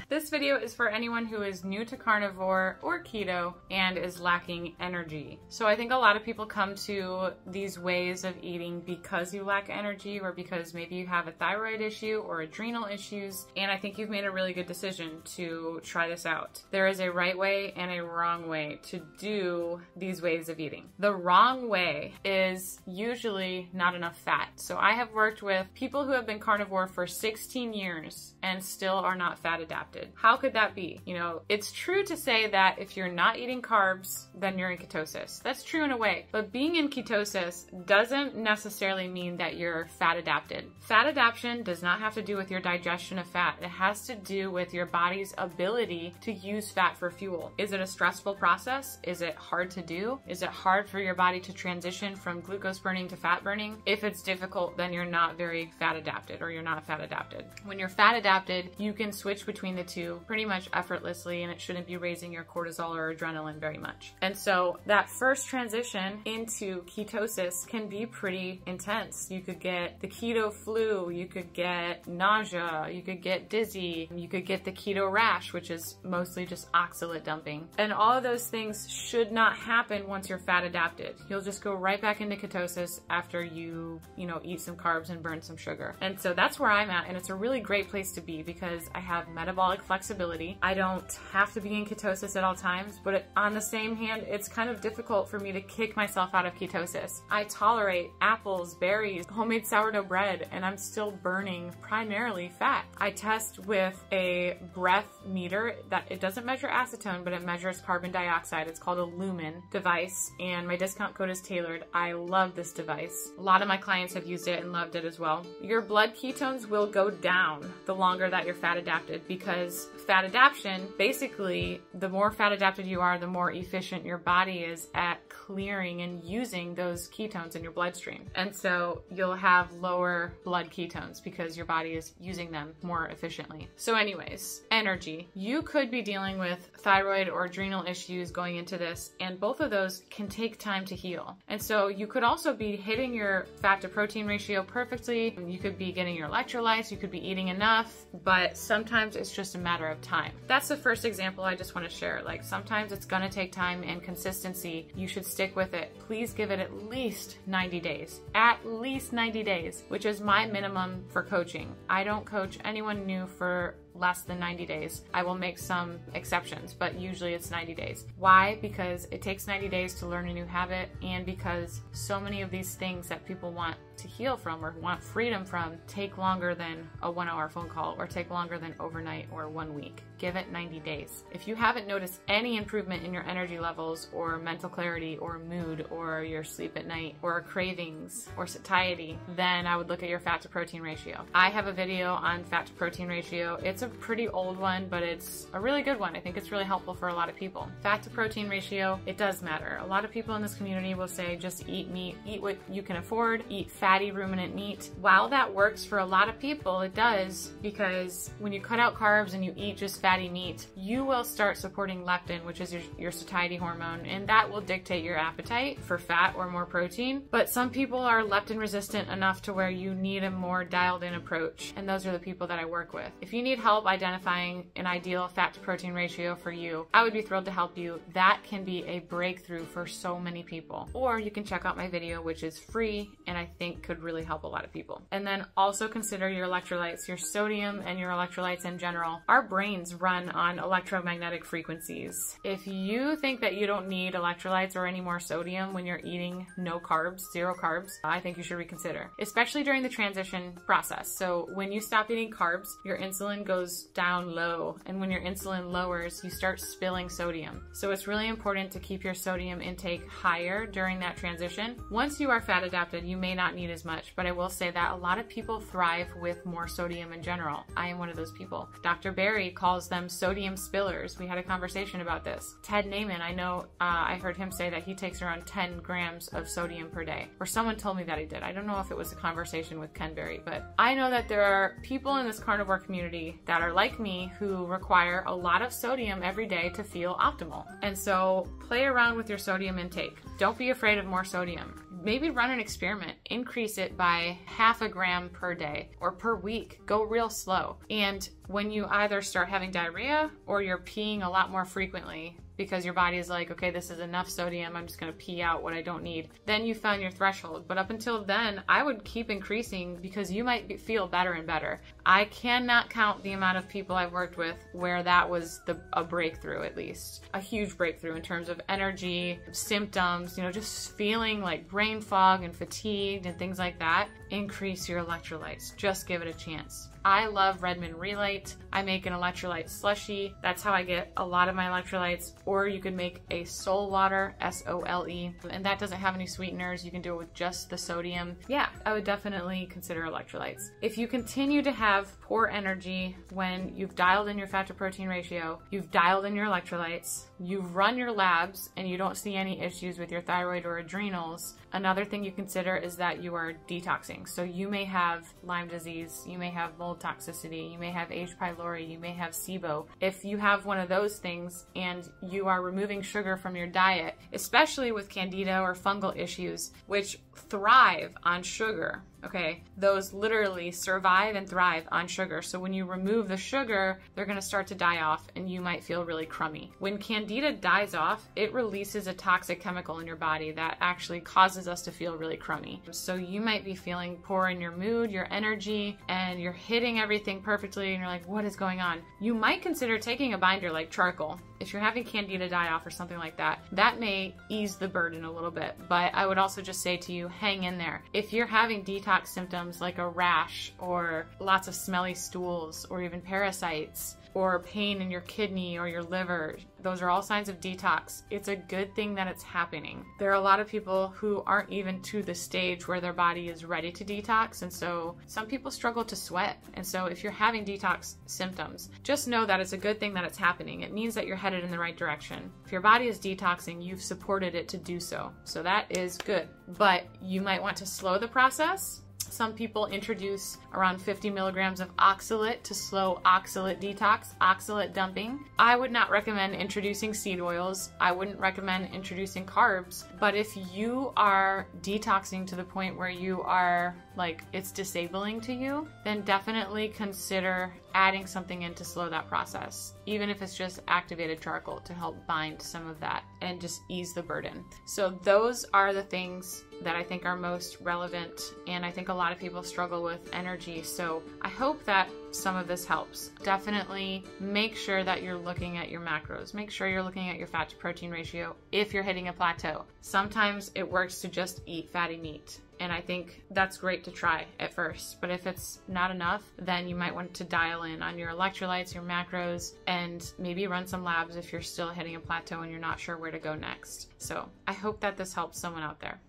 This video is for anyone who is new to carnivore or keto and is lacking energy. So I think a lot of people come to these ways of eating because you lack energy or because maybe you have a thyroid issue or adrenal issues, and I think you've made a really good decision to try this out. There is a right way and a wrong way to do these ways of eating. The wrong way is usually not enough fat. So I have worked with people who have been carnivore for 16 years and still are not fat adapted. How could that be? You know, it's true to say that if you're not eating carbs, then you're in ketosis. That's true in a way, but being in ketosis doesn't necessarily mean that you're fat adapted. Fat adaptation does not have to do with your digestion of fat. It has to do with your body's ability to use fat for fuel. Is it a stressful process? Is it hard to do? Is it hard for your body to transition from glucose burning to fat burning? If it's difficult, then you're not very fat adapted, or you're not fat adapted. When you're fat adapted, you can switch between the two pretty much effortlessly, and it shouldn't be raising your cortisol or adrenaline very much. And so that first transition into ketosis can be pretty intense. You could get the keto flu, you could get nausea, you could get dizzy, you could get the keto rash, which is mostly just oxalate dumping. And all of those things should not happen once you're fat adapted. You'll just go right back into ketosis after you eat some carbs and burn some sugar. And so that's where I'm at, and it's a really great place to be because I have metabolic flexibility. I don't have to be in ketosis at all times, but on the same hand, it's kind of difficult for me to kick myself out of ketosis. I tolerate apples, berries, homemade sourdough bread, and I'm still burning primarily fat. I test with a breath meter that it doesn't measure acetone, but it measures carbon dioxide. It's called a Lumen device, and my discount code is tailored. I love this device. A lot of my clients have used it and loved it as well. Your blood ketones will go down the longer that you're fat adapted, because fat adaptation, basically, the more fat adapted you are, the more efficient your body is at clearing and using those ketones in your bloodstream. And so you'll have lower blood ketones because your body is using them more efficiently. So anyways, energy. You could be dealing with thyroid or adrenal issues going into this, and both of those can take time to heal. And so you could also be hitting your fat to protein ratio perfectly. You could be getting your electrolytes, you could be eating enough, but sometimes it's just a matter of time. That's the first example I just want to share. Like, sometimes it's gonna take time and consistency. You should stick with it. Please give it at least 90 days. At least 90 days, which is my minimum for coaching. I don't coach anyone new for less than 90 days. I will make some exceptions, but usually it's 90 days. Why? Because it takes 90 days to learn a new habit, and because so many of these things that people want to heal from or want freedom from take longer than a 1-hour phone call, or take longer than overnight or 1 week. Give it 90 days. If you haven't noticed any improvement in your energy levels or mental clarity or mood or your sleep at night or cravings or satiety, then I would look at your fat to protein ratio. I have a video on fat to protein ratio. It's a pretty old one, but it's a really good one. I think it's really helpful for a lot of people. Fat to protein ratio, it does matter. A lot of people in this community will say just eat meat, eat what you can afford, eat fatty ruminant meat. While that works for a lot of people, it does, because when you cut out carbs and you eat just fatty meat, you will start supporting leptin, which is your satiety hormone, and that will dictate your appetite for fat or more protein. But some people are leptin resistant enough to where you need a more dialed in approach, and those are the people that I work with. If you need help identifying an ideal fat to protein ratio for you, I would be thrilled to help you. That can be a breakthrough for so many people. Or you can check out my video, which is free and I think could really help a lot of people. And then also consider your electrolytes, your sodium and your electrolytes in general. Our brains run on electromagnetic frequencies. If you think that you don't need electrolytes or any more sodium when you're eating no carbs, 0 carbs, I think you should reconsider, especially during the transition process. So when you stop eating carbs, your insulin goes down low, and when your insulin lowers, you start spilling sodium. So it's really important to keep your sodium intake higher during that transition. Once you are fat adapted, you may not need as much, but I will say that a lot of people thrive with more sodium in general. I am one of those people. Dr. Berry calls them sodium spillers. We had a conversation about this. Ted Naiman, I know, I heard him say that he takes around 10 grams of sodium per day, or someone told me that he did. I don't know if it was a conversation with Ken Berry, but I know that there are people in this carnivore community that are like me who require a lot of sodium every day to feel optimal. And so play around with your sodium intake. Don't be afraid of more sodium. maybe run an experiment. Increase it by 0.5 gram per day or per week. Go real slow. And when you either start having diarrhea or you're peeing a lot more frequently, because your body is like, okay, this is enough sodium, I'm just gonna pee out what I don't need, then you found your threshold. But up until then, I would keep increasing because you might feel better and better. I cannot count the amount of people I've worked with where that was a breakthrough, at least. A huge breakthrough in terms of energy, symptoms, just feeling like brain fog and fatigued and things like that. Increase your electrolytes. Just give it a chance. I love Redmond Relate. I make an electrolyte slushy. That's how I get a lot of my electrolytes. Or you could make a Sol Water, S-O-L-E, and that doesn't have any sweeteners. You can do it with just the sodium. Yeah, I would definitely consider electrolytes. If you continue to have poor energy when you've dialed in your fat to protein ratio, you've dialed in your electrolytes, you've run your labs, and you don't see any issues with your thyroid or adrenals, another thing you consider is that you are detoxing. So you may have Lyme disease, you may have mold toxicity, you may have H. pylori, you may have SIBO. If you have one of those things and you are removing sugar from your diet, especially with candida or fungal issues, which thrive on sugar, okay, those literally survive and thrive on sugar. So when you remove the sugar, they're going to start to die off and you might feel really crummy. When candida dies off, it releases a toxic chemical in your body that actually causes us to feel really crummy. So you might be feeling poor in your mood, your energy, and you're hitting everything perfectly and you're like, what is going on? You might consider taking a binder like charcoal. If you're having candida die off or something like that, that may ease the burden a little bit. But I would also just say to you, hang in there. If you're having detox symptoms like a rash or lots of smelly stools or even parasites or pain in your kidney or your liver, those are all signs of detox. It's a good thing that it's happening. There are a lot of people who aren't even to the stage where their body is ready to detox, and so some people struggle to sweat. And so if you're having detox symptoms, just know that it's a good thing that it's happening. It means that you're headed in the right direction. If your body is detoxing, you've supported it to do so. So that is good. But you might want to slow the process. Some people introduce around 50 milligrams of oxalate to slow oxalate detox, oxalate dumping. I would not recommend introducing seed oils. I wouldn't recommend introducing carbs. But if you are detoxing to the point where you are like it's disabling to you, then definitely consider adding something in to slow that process, even if it's just activated charcoal to help bind some of that and just ease the burden. So those are the things that I think are most relevant, and I think a lot of people struggle with energy. So I hope that some of this helps. Definitely make sure that you're looking at your macros. Make sure you're looking at your fat to protein ratio if you're hitting a plateau. Sometimes it works to just eat fatty meat, and I think that's great to try at first. But if it's not enough, then you might want to dial in on your electrolytes, your macros, and maybe run some labs if you're still hitting a plateau and you're not sure where to go next. So I hope that this helps someone out there.